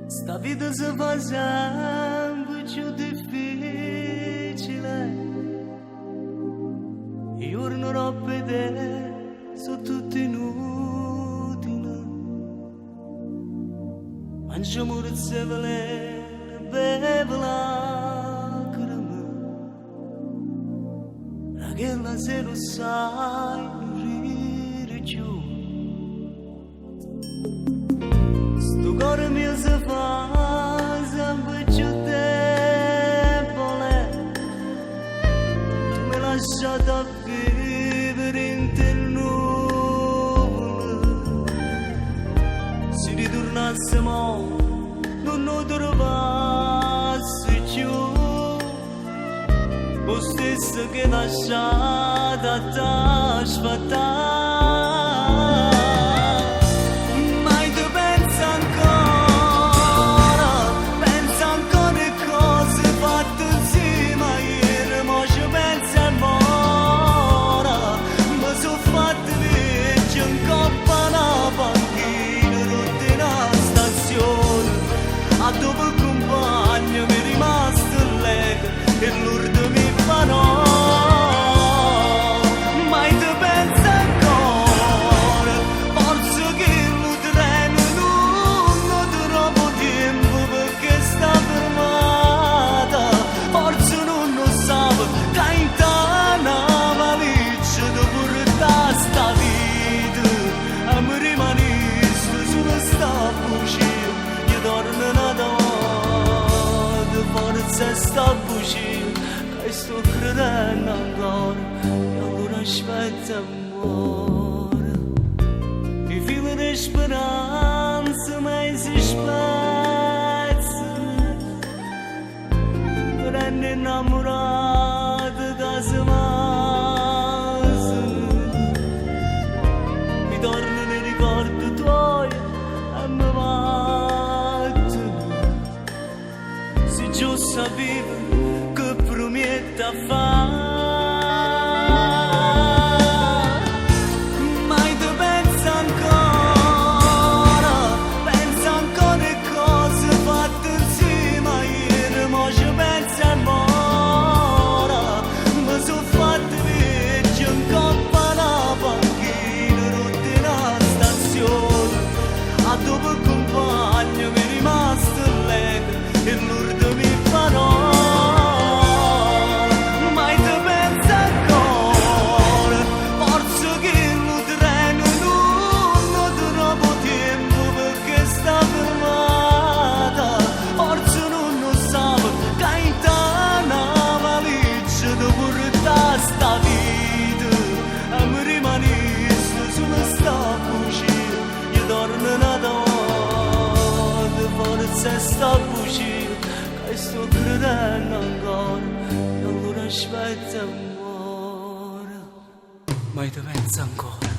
Sta vita si fa sempre più difficile. I giorni robe te sono tutti inutili. Mangiamo rizze velene, bevo lacrime. Ragazza se lo sai, non rire più. Sto cuore mio si fa sempre più debole. Tu mi hai lasciato vivere in te nuvole. Se ritornassimo non trovassi più. Lo stesso che lasciata a t'aspettare. A dove compagno mi è rimasto il lega e l'urdo mi fa no. Mai ti pensa ancora, forse che lo treno non troppo tempo perché sta fermata. Forse non lo sape che in tana valigia di portare sta vita. A me rimaniste sulla sta voce. Dorme una donna, forza sta bugia, che sto credendo ancora, e allora aspetta amore. I fili di speranza mai si spezzano, prende innamorata che si masano. Mi tornano i ricordi tuoi e mi giù sapevo che prometta fare. Mai ti pensa ancora le cose fatte insieme ieri, ma ci pensa ancora. Mi sono fatte vecchio in coppa alla panchina, rotta in stazione. A dove compagno mi è rimasto il lega e l'urdo mi fa no. Mai ti pensa ancora, forse che lo treno non troppo tempo perché sta fermata. Forse non lo sape che in tana valigia di portare sta vita. E mi rimaniste sulla sta voce, io dormo una donna, forza sta voce. E sto credendo ancora, e allora aspetta amore. Mai ti pensa ancora.